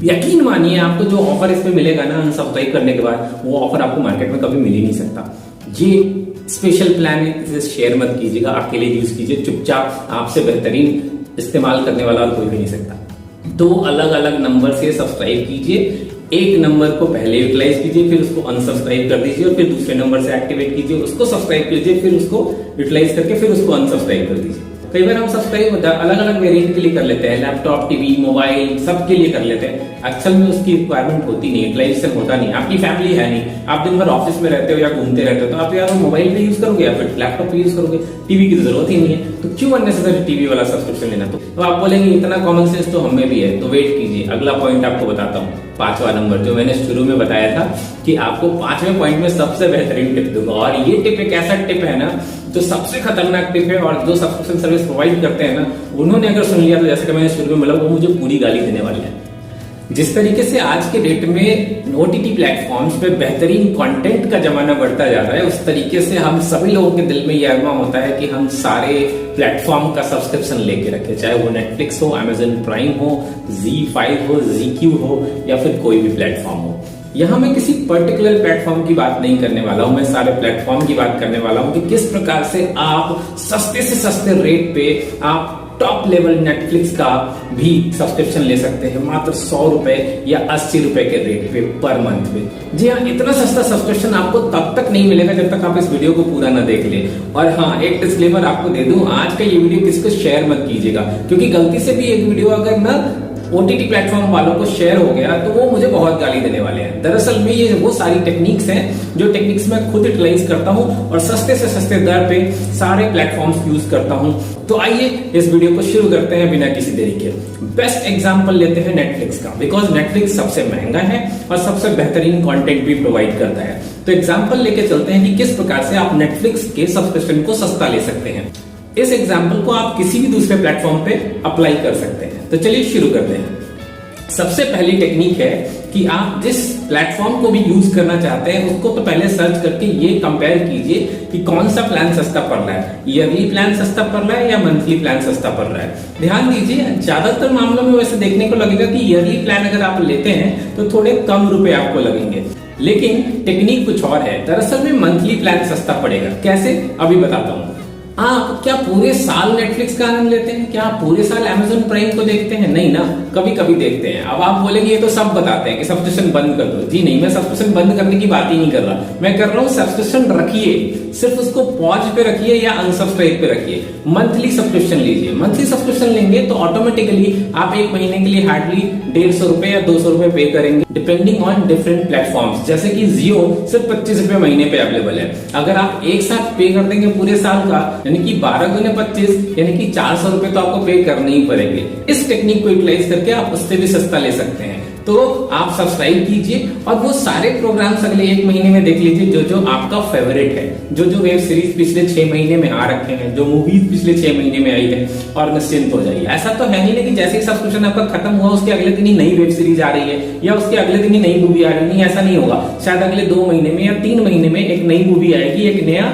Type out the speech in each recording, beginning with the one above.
यकीन मानिए आपको जो ऑफर इस पे मिलेगा ना अनसब्सक्राइब करने के बाद, वो ऑफर आपको मार्केट में कभी मिल ही नहीं सकता। ये स्पेशल प्लान है, इसे शेयर मत कीजिएगा, अकेले यूज कीजिए, चुपचाप। आपसे बेहतरीन इस्तेमाल करने वाला और कोई भी नहीं सकता। 2 अलग अलग नंबर से सब्सक्राइब कीजिए। एक नंबर को पहले यूटिलाइज कीजिए, फिर उसको अनसब्सक्राइब कर दीजिए, और फिर दूसरे नंबर से एक्टिवेट कीजिए, उसको सब्सक्राइब कीजिए, फिर उसको यूटिलाइज करके फिर उसको अनसब्सक्राइब कर दीजिए। कई बार हम सब्सक्राइब अलग अलग वेरिएंट के लिए कर लेते हैं, लैपटॉप, टीवी, मोबाइल, सबके लिए कर लेते हैं। एक्चुअल में उसकी रिक्वायरमेंट होती नहीं, यूटिलाइजेशन होता नहीं। आपकी फैमिली है नहीं, आप दिन भर ऑफिस में रहते हो या घूमते रहते हो, तो आप यार मोबाइल पे यूज करोगे या फिर लैपटॉप पे यूज करोगे, टीवी की तो जरूरत ही नहीं है, तो क्यों अननेसेसरी टीवी वाला सब्सक्रिप्शन लेना। तो आप बोलेंगे इतना कॉमन सेंस तो हमें भी है, तो वेट कीजिए, अगला पॉइंट आपको बताता हूँ। 5वां नंबर जो मैंने शुरू में बताया था कि आपको 5वें पॉइंट में सबसे बेहतरीन टिप दूंगा, और ये टिप एक ऐसा टिप है ना जो सबसे खतरनाक टिप है, और जो सब्सक्रिप्शन सर्विस प्रोवाइड करते हैं ना, उन्होंने अगर सुन लिया तो जैसे कि मैंने शुरू में बोला, वो मुझे पूरी गाली देने वाले हैं। जिस तरीके से आज के डेट में ओटीटी प्लेटफॉर्म्स पे बेहतरीन कंटेंट का जमाना बढ़ता जा रहा है, उस तरीके से हम सभी लोगों के दिल में यह अरमान होता है कि हम सारे प्लेटफॉर्म का सब्सक्रिप्शन लेके रखें, चाहे वो नेटफ्लिक्स हो, अमेजन प्राइम हो, ZEE5 हो, ZQ हो, या फिर कोई भी प्लेटफॉर्म हो। यहां मैं किसी पर्टिकुलर प्लेटफॉर्म की बात नहीं करने वाला हूं, मैं सारे प्लेटफॉर्म की बात करने वाला हूं कि किस प्रकार से आप सस्ते से सस्ते रेट पे आप टॉप लेवल नेटफ्लिक्स का भी सब्सक्रिप्शन ले सकते हैं, मात्र 100 रुपए या 80 रुपए के रेट पे पर मंथ पे। जी हाँ, इतना सस्ता सब्सक्रिप्शन आपको तब तक नहीं मिलेगा जब तक आप इस वीडियो को पूरा ना देख ले। और हाँ, एक डिस्क्लेमर आपको दे दूं, आज का ये वीडियो किसी को शेयर मत कीजिएगा, क्योंकि गलती से भी एक वीडियो अगर ना ओटीटी प्लेटफॉर्म वालों को शेयर हो गया तो वो मुझे बहुत गाली देने वाले हैं। दरअसल में ये वो सारी टेक्निक्स हैं जो टेक्निक्स मैं खुद यूटिलाइज करता हूं और सस्ते से सस्ते दर पे सारे प्लेटफॉर्म्स यूज करता हूं। तो आइए इस वीडियो को शुरू करते हैं बिना किसी देरी के। बेस्ट एग्जांपल लेते हैं नेटफ्लिक्स का, बिकॉज नेटफ्लिक्स सबसे महंगा है और सबसे बेहतरीन कंटेंट भी प्रोवाइड करता है। तो एग्जांपल लेके चलते हैं कि किस प्रकार से आप नेटफ्लिक्स के सब्सक्रिप्शन को सस्ता ले सकते हैं। इस एग्जांपल को आप किसी भी दूसरे प्लेटफॉर्म पे अप्लाई कर सकते हैं। तो चलिए शुरू करते हैं। सबसे पहली टेक्निक है कि आप जिस प्लेटफॉर्म को भी यूज करना चाहते हैं उसको तो पहले सर्च करके ये कंपेयर कीजिए कि कौन सा प्लान सस्ता पड़ रहा है, ईयरली प्लान सस्ता पड़ रहा है या मंथली प्लान सस्ता पड़ रहा है। ध्यान दीजिए, ज्यादातर मामलों में वैसे देखने को लगेगा कि ईयरली प्लान अगर आप लेते हैं तो थोड़े कम रुपए आपको लगेंगे, लेकिन टेक्निक कुछ और है। दरअसल में मंथली प्लान सस्ता पड़ेगा। कैसे, अभी बताता हूँ। आप क्या पूरे साल नेटफ्लिक्स का आनंद लेते हैं? क्या आप पूरे साल अमेजन प्राइम को देखते हैं? नहीं ना, कभी कभी देखते हैं। अब आप बोलेंगे ये तो सब बताते हैं कि सब्सक्रिप्शन बंद कर दो। जी नहीं, मैं सब्सक्रिप्शन बंद करने की बात ही नहीं कर रहा। मैं कर रहा हूँ सब्सक्रिप्शन रखिए, सिर्फ उसको पॉज पे रखिए या अनसब्सक्राइब पे रखिए। मंथली सब्सक्रिप्शन लीजिए। मंथली सब्सक्रिप्शन लेंगे तो ऑटोमेटिकली आप एक महीने के लिए हार्डली 150 रुपए या 200 रुपए पे करेंगे, डिपेंडिंग ऑन डिफरेंट प्लेटफॉर्म्स। जैसे कि जियो सिर्फ 25 रुपए महीने पे अवेलेबल है। अगर आप एक साथ पे कर देंगे पूरे साल का, यानी कि 12 गुने 25, यानी कि 400 रुपए तो आपको पे करने ही पड़ेंगे। इस टेक्निक को यूटिलाइज करके आप उससे भी सस्ता ले सकते हैं। तो आप सब्सक्राइब कीजिए और वो सारे प्रोग्राम्स अगले एक महीने में देख लीजिए जो जो आपका फेवरेट है, जो जो वेब सीरीज पिछले 6 महीने में आ रखे हैं, जो मूवीज पिछले 6 महीने में आई है, और निश्चिंत हो जाइए। ऐसा तो है नहीं कि जैसे ही सब्सक्रिप्शन आपका खत्म हुआ उसके अगले दिन ही नई वेब सीरीज आ रही है या उसके अगले दिन ही नई मूवी आ रही है। नहीं, ऐसा नहीं होगा। शायद अगले 2 महीने में या 3 महीने में एक नई मूवी आएगी, एक नया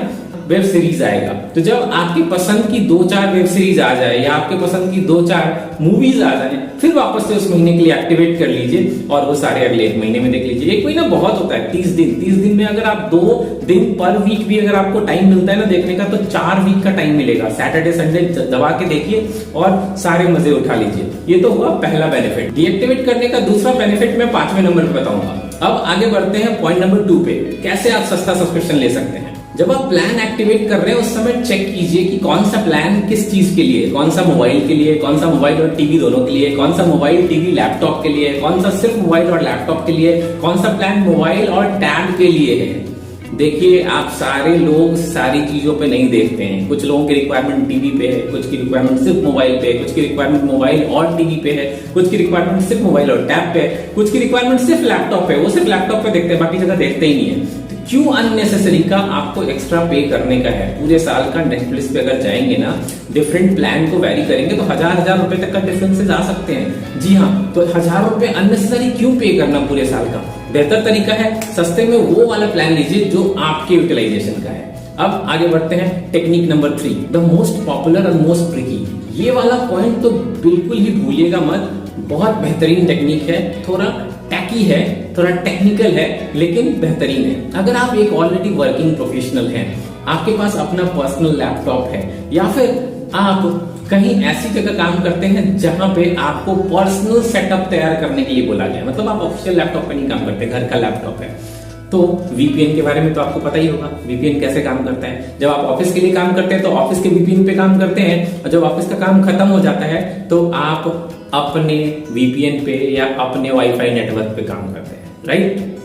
वेब सीरीज आएगा। तो जब आपकी पसंद की 2-4 वेब सीरीज आ जाए या आपके पसंद की 2-4 मूवीज आ जाए, फिर वापस से उस महीने के लिए एक्टिवेट कर लीजिए और वो सारे अगले एक महीने में देख लीजिए। एक महीना बहुत होता है, 30 दिन। 30 दिन में अगर आप 2 दिन पर वीक भी अगर आपको टाइम मिलता है ना देखने का, तो 4 वीक का टाइम मिलेगा। सैटरडे संडे दबा के देखिए और सारे मजे उठा लीजिए। ये तो हुआ पहला बेनिफिट। डीएक्टिवेट करने का दूसरा बेनिफिट मैं 5वें नंबर पे बताऊंगा। अब आगे बढ़ते हैं पॉइंट नंबर 2 पे, कैसे आप सस्ता सब्सक्रिप्शन ले सकते हैं। जब आप प्लान एक्टिवेट कर रहे हैं उस समय चेक कीजिए कि कौन सा प्लान किस चीज के लिए, कौन सा मोबाइल के लिए, कौन सा मोबाइल और टीवी दोनों के लिए, कौन सा मोबाइल टीवी लैपटॉप के लिए, कौन सा सिर्फ मोबाइल और लैपटॉप के लिए, कौन सा प्लान मोबाइल और टैब के लिए है। देखिए, आप सारे लोग सारी चीजों पे नहीं देखते हैं। कुछ लोगों की रिक्वायरमेंट टीवी पे है, कुछ की रिक्वायरमेंट सिर्फ मोबाइल पे, कुछ की रिक्वायरमेंट मोबाइल और टीवी पे है, कुछ की रिक्वायरमेंट सिर्फ मोबाइल और टैब पे, कुछ की रिक्वायरमेंट सिर्फ लैपटॉप पे। वो सिर्फ लैपटॉप पे देखते हैं, बाकी जगह देखते ही नहीं है। क्यों अननेसेसरी का आपको एक्स्ट्रा पे करने का है? पूरे साल का नेटफ्लिक्स पे अगर जाएंगे ना, डिफरेंट प्लान को वैरी करेंगे तो हजार रुपए तक का डिफरेंसेस आ सकते हैं। जी हाँ, तो 1000 रुपए अननेसेसरी क्यों पे करना पूरे साल का? बेहतर तरीका है सस्ते में वो वाला प्लान लीजिए जो आपके यूटिलाइजेशन का है। अब आगे बढ़ते हैं technique number 3, the most popular और मोस्ट ट्रिकी। ये वाला पॉइंट तो बिल्कुल ही भूलिएगा मत। बहुत बेहतरीन टेक्निक है, थोड़ा टैकी है, थोड़ा टेक्निकल है, लेकिन बेहतरीन है। अगर आप एक ऑलरेडी वर्किंग प्रोफेशनल हैं, आपके पास अपना पर्सनल लैपटॉप है, या फिर आप कहीं ऐसी जगह काम करते हैं जहां पे आपको पर्सनल सेटअप तैयार करने के लिए बोला गया, मतलब आप ऑफिशियल लैपटॉप पे नहीं काम करते, घर का लैपटॉप है, तो वीपीएन के बारे में तो आपको पता ही होगा, वीपीएन कैसे काम करता है। जब आप ऑफिस के लिए काम करते हैं तो ऑफिस के वीपीएन पे काम करते हैं, और जब ऑफिस का काम खत्म हो जाता है तो आप अपने वीपीएन पे या अपने वाईफाई नेटवर्क पे काम करते हैं, राइट।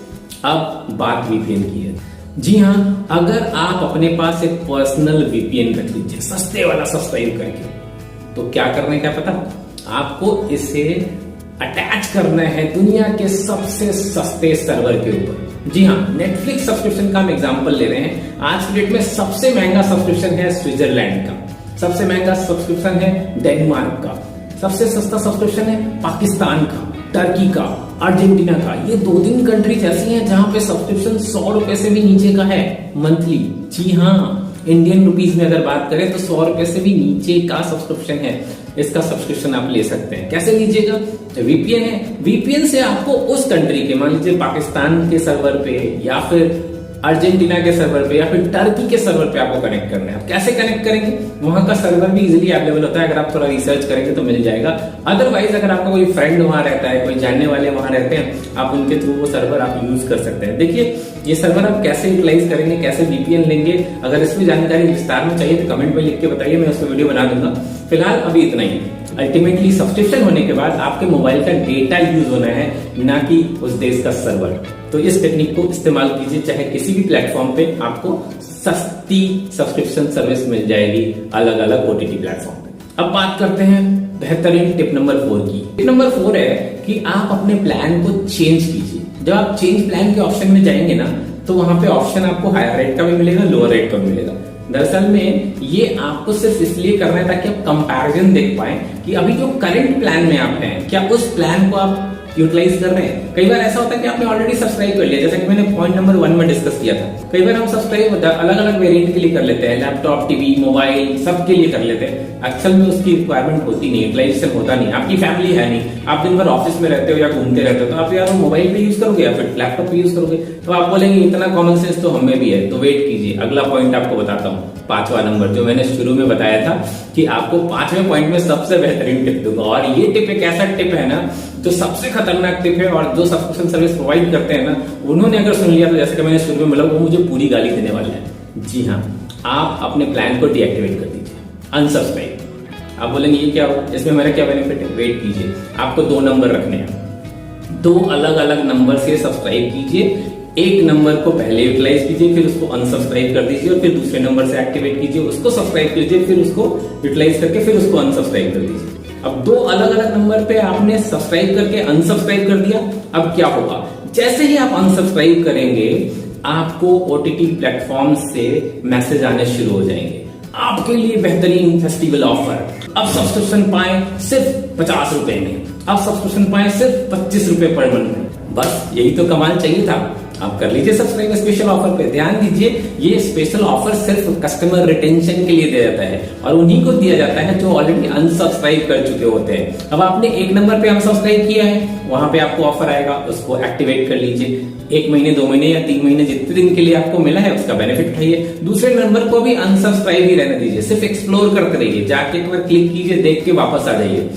अब बात वीपीएन की है। जी हाँ, अगर आप अपने पास एक पर्सनल वीपीएन रख लीजिए सस्ते वाला सब्सक्राइब करके, तो क्या करना है क्या पता, आपको इसे अटैच करना है दुनिया के सबसे सस्ते सर्वर के ऊपर। जी हाँ, नेटफ्लिक्स सब्सक्रिप्शन का हम एग्जांपल ले रहे हैं। आज की डेट में सबसे महंगा सब्सक्रिप्शन है स्विट्जरलैंड का, सबसे महंगा सब्सक्रिप्शन है डेनमार्क का, सबसे सस्ता सब्सक्रिप्शन है पाकिस्तान का, टर्की का, अर्जेंटीना का। ये 2-3 कंट्रीज ऐसी हैं जहां पे सब्सक्रिप्शन 100 रुपए से भी नीचे का है मंथली। जी हाँ, इंडियन रुपीज में अगर बात करें तो 100 रुपए से भी नीचे का सब्सक्रिप्शन है। इसका सब्सक्रिप्शन आप ले सकते हैं। कैसे लीजिएगा, वीपीएन है, वीपीएन से आपको उस कंट्री के, मान लीजिए पाकिस्तान के सर्वर पे या फिर अर्जेंटीना के सर्वर पे या फिर टर्की के सर्वर पे आपको कनेक्ट करना है। आप कैसे कनेक्ट करेंगे, वहां का सर्वर भी इजीली अवेलेबल होता है, अगर आप थोड़ा रिसर्च करेंगे तो मिल जाएगा। अदरवाइज अगर आपका कोई फ्रेंड वहां रहता है, कोई जानने वाले वहां रहते हैं, आप उनके थ्रू वो सर्वर आप यूज कर सकते हैं। देखिए, ये सर्वर आप कैसे यूटिलाइज करेंगे, कैसे वीपीएन लेंगे, अगर इसमें जानकारी विस्तार में चाहिए तो कमेंट में लिख के बताइए, मैं उसमें वीडियो बना दूंगा। फिलहाल अभी इतना ही। अल्टीमेटली सब्सक्रिप्शन होने के बाद आपके मोबाइल का डेटा यूज होना है, ना कि उस देश का सर्वर। तो इस टेक्निक को इस्तेमाल कीजिए, चाहे किसी भी प्लेटफॉर्म पे आपको सस्ती सब्सक्रिप्शन सर्विस मिल जाएगी अलग अलग ओटीटी प्लेटफॉर्म पे। अब बात करते हैं बेहतरीन टिप नंबर 4 की। टिप नंबर 4 है कि आप अपने प्लान को चेंज कीजिए। जब आप चेंज प्लान के ऑप्शन में जाएंगे ना, तो वहां पे ऑप्शन आपको हायर रेट का भी मिलेगा, लोअर रेट का भी मिलेगा। दरअसल में ये आपको सिर्फ इसलिए करना है ताकि आप कंपैरिजन देख पाए कि अभी जो करंट प्लान में आप हैं, क्या उस प्लान को आप यूटिलाइज कर रहे हैं। कई बार ऐसा होता है कि आपने ऑलरेडी सब्सक्राइब कर लिया, जैसा कि मैंने पॉइंट नंबर 1 में डिस्कस किया था। कई बार हम सब्सक्राइब अलग अलग वेरिएंट के लिए कर लेते हैं, लैपटॉप, टीवी, मोबाइल, सब के लिए कर लेते हैं। एक्चुअल में उसकी रिक्वायरमेंट होती नहीं, यूटिलाइजेशन होता नहीं। आपकी फैमिली है नहीं, आप दिन भर ऑफिस में रहते हो या घूमते रहते हो, तो आप यार मोबाइल पे यूज करोगे या फिर लैपटॉप पे यूज करोगे, तो आप बोलेंगे इतना कॉमन सेंस तो हमें भी है। तो वेट कीजिए, अगला पॉइंट आपको बताता हूँ, 5वां नंबर, जो मैंने शुरू में बताया था कि आपको 5वें पॉइंट में सबसे बेहतरीन टिप दूंगा। और ये टिप एक ऐसा टिप है ना जो सबसे खतरनाक टिप है, और जो सब्सक्रिप्शन सर्विस प्रोवाइड करते हैं ना, उन्होंने अगर सुन लिया तो जैसे कि मैंने शुरू में बोला, वो मुझे पूरी गाली देने वाले हैं। जी हाँ, आप अपने प्लान को डीएक्टिवेट कर दीजिए, अनसब्सक्राइब। आप बोलेंगे ये क्या हो, इसमें मेरा क्या बेनिफिट है। वेट कीजिए, आपको 2 नंबर रखने हैं, 2 अलग अलग नंबर से सब्सक्राइब कीजिए। एक नंबर को पहले यूटिलाइज कीजिए, फिर उसको अनसब्सक्राइब कर दीजिए, और फिर दूसरे नंबर से एक्टिवेट कीजिए, उसको सब्सक्राइब कीजिए, फिर उसको यूटिलाइज करके फिर उसको अनसब्सक्राइब कर दीजिए। अब 2 अलग अलग नंबर पे आपने सब्सक्राइब करके अनसब्सक्राइब कर दिया। अब क्या होगा, जैसे ही आप अनसब्सक्राइब करेंगे, आपको ओटीटी प्लेटफॉर्म से मैसेज आने शुरू हो जाएंगे, आपके लिए बेहतरीन फेस्टिवल ऑफर। अब सब्सक्रिप्शन पाए सिर्फ 50 रुपए में, अब सब्सक्रिप्शन पाए सिर्फ 25 रुपए पर मंथ में। बस यही तो कमाल चाहिए था। आप कर लीजिए सब्सक्राइब स्पेशल ऑफर पे। ध्यान दीजिए, ये स्पेशल ऑफर सिर्फ कस्टमर रिटेंशन के लिए दिया जाता है, और उन्हीं को दिया जाता है जो ऑलरेडी अनसब्सक्राइब कर चुके होते हैं। अब आपने एक नंबर पे अनसब्सक्राइब किया है, वहां पे आपको ऑफर आएगा, उसको एक्टिवेट कर लीजिए। 1 महीने, 2 महीने या 3 महीने, जितने दिन के लिए आपको मिला है उसका बेनिफिट उठाइए। दूसरे नंबर को भी अनसब्सक्राइब ही रहने दीजिए, सिर्फ एक्सप्लोर करते रहिए, जाके एक बार क्लिक कीजिए, देख के वापस आ जाइए।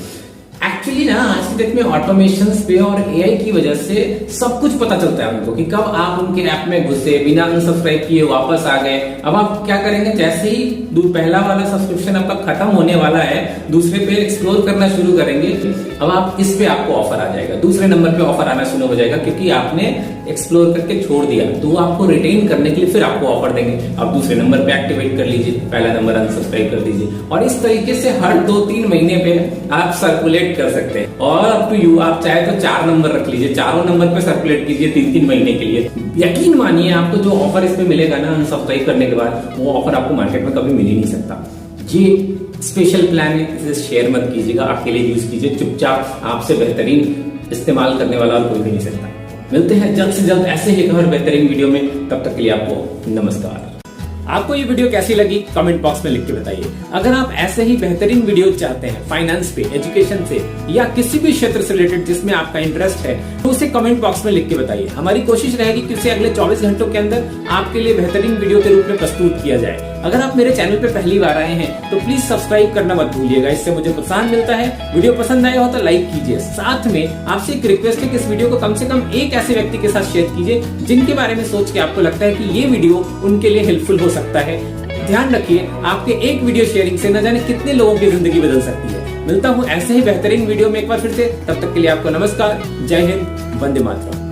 एक्चुअली ना आज की डेट में ऑटोमेशन पे और एआई की वजह से सब कुछ पता चलता है उनको कि कब आप उनके ऐप में घुसे, बिना अनसब्सक्राइब किए वापस आ गए। अब आप क्या करेंगे, जैसे ही पहला वाला सब्सक्रिप्शन आपका खत्म होने वाला है, दूसरे पे एक्सप्लोर करना शुरू करेंगे। अब आप इस पे आपको ऑफर आ जाएगा, दूसरे नंबर पे ऑफर आना शुरू हो जाएगा, क्योंकि आपने एक्सप्लोर करके छोड़ दिया, तो वो आपको रिटेन करने के लिए फिर आपको ऑफर देंगे। आप दूसरे नंबर पे एक्टिवेट कर लीजिए, पहला नंबर अनसब्सक्राइब कर दीजिए, और इस तरीके से हर 2-3 महीने पे आप सर्कुलेट कर सकते हैं। और अप टू यू, आप चाहे तो 4 नंबर रख लीजिए, चारों नंबर पे सर्कुलेट कीजिए 3-3 महीने के लिए। यकीन मानिए, आपको जो ऑफर इसमें मिलेगा ना अनसब्सक्राइब करने के बाद, वो ऑफर आपको मार्केट में कभी मिल ही नहीं सकता। ये स्पेशल प्लान है, इसे शेयर मत कीजिएगा, अकेले यूज कीजिए, चुपचाप। आपसे बेहतरीन इस्तेमाल करने वाला और कोई भी नहीं सकता। मिलते हैं जल्द से जल्द ऐसे ही एक और बेहतरीन वीडियो में, तब तक के लिए आपको नमस्कार। आपको ये वीडियो कैसी लगी कमेंट बॉक्स में लिख के बताइए। अगर आप ऐसे ही बेहतरीन वीडियो चाहते हैं फाइनेंस पे, एजुकेशन से या किसी भी क्षेत्र से रिलेटेड जिसमें आपका इंटरेस्ट है तो उसे कमेंट बॉक्स में लिख के बताइए। हमारी कोशिश रहेगी कि उसे अगले 24 घंटों के अंदर आपके लिए बेहतरीन वीडियो के रूप में प्रस्तुत किया जाए। अगर आप मेरे चैनल पे पहली बार आए हैं तो प्लीज सब्सक्राइब करना मत भूलिएगा, इससे मुझे प्रोत्साहन मिलता है। वीडियो पसंद आया हो तो लाइक कीजिए। साथ में आपसे एक रिक्वेस्ट है कि इस वीडियो को कम से कम एक ऐसे व्यक्ति के साथ शेयर कीजिए जिनके बारे में सोच के आपको लगता है कि ये वीडियो उनके लिए हेल्पफुल हो सकता है। ध्यान रखिए, आपके एक वीडियो शेयरिंग से न जाने कितने लोगों की जिंदगी बदल सकती है। मिलता हूं ऐसे ही बेहतरीन वीडियो में एक बार फिर से, तब तक के लिए आपको नमस्कार, जय हिंद, वंदे मातरम।